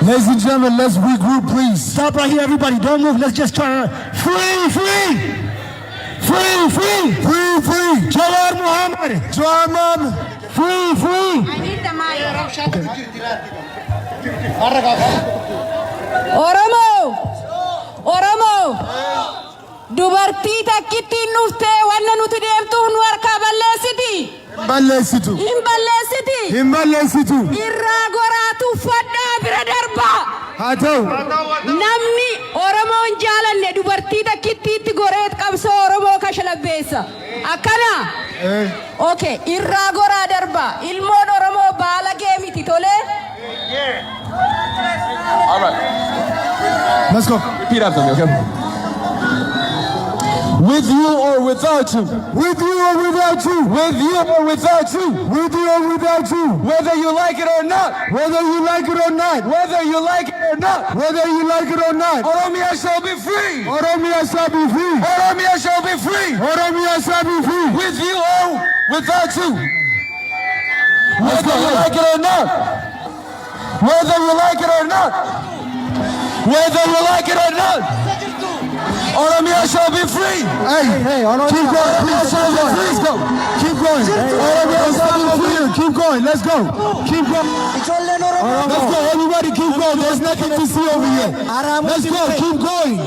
Ladies and gentlemen, let's regroup, please. Stop right here, everybody. Don't move. Let's just try to... Free! Jawar Mohammed. Free! I need the mic. Oromo. Dubartii takkitti nuftee wanna nuti deemtu nu harkaa balleessiti. Hin balleessitu. Irraa goraatu uffadhaa bira darbaa. Haa ta'u. Namni Oromoon jaalanne dubartii takkittiitti goreet qabsoo Oromoo kashalabbeessa. Akkana. Okay, irraa goraa darbaa. Ilmoon Oromoo baala geemiti tolee. All right. Let's go. Repeat after me, okay? With you or without you. With you or without you. With you or without you. With you or without you. Whether you like it or not. Whether you like it or not. Whether you like it or not. Whether you like it or not. Oromia shall be free. Oromia shall be free. Oromia shall be free. Oromia shall be free. With you or without you. Whether you like it or not. Whether you like it or not. Whether you like it or not. Oromia shall be free. Hey, Oromia. Keep going, please. Let's go. Keep going. Oromia shall be free. Keep going. Let's go. Keep going. Let's go. Everybody keep going. There's nothing to see over here. Let's go. Keep going.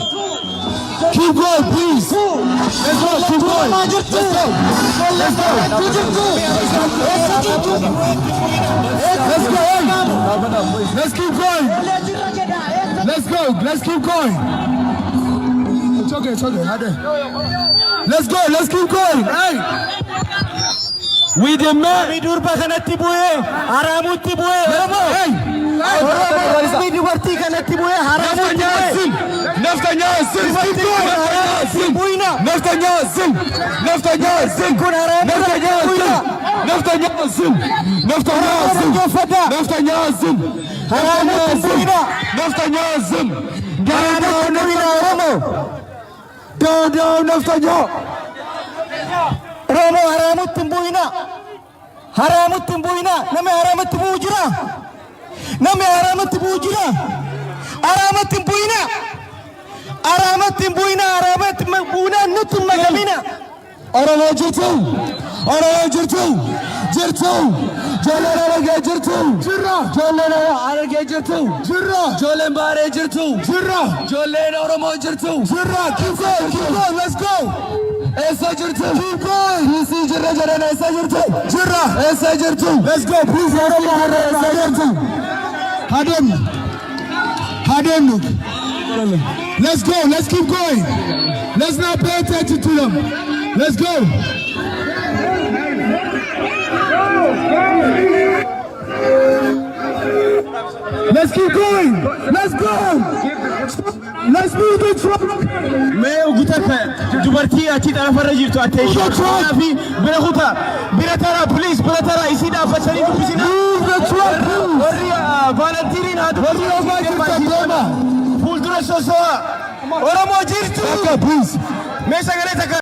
Keep going, please. Let's go. Keep going. Let's go. Let's go. Let's go. Let's keep going. Let's go. Let's keep going. It's okay. Let's go. Let's keep going. Hey. We demand. Hey. Haramuttin buina. Nami haramuttin bujira. Aramattin buina. Nutum magamina. Oromoo jirtu. Joolleen argee jirtu. Joolleen argee jirtu. Joolleen baaree jirtu. Joolleen Oromoo jirtu. Keep going. Let's go. Essa jirtu. Keep going. Isi jirra jedhan essa jirtu. Essa jirtu. Let's go. Please Oromoo harra essa jirtu. Hadem. Let's go. Let's keep going. Let's not pay attention to them. Let's go. Let's keep going. Let's go. Let's move the truck. May ugutafe dubartii achi tarafarra jirtu attention. Fi bira tara police bira tara isida fasali dubisina. Move the truck. Volunteering fuuldura soso'a Oromoo jirtu. Please. Meeshaa galee takka.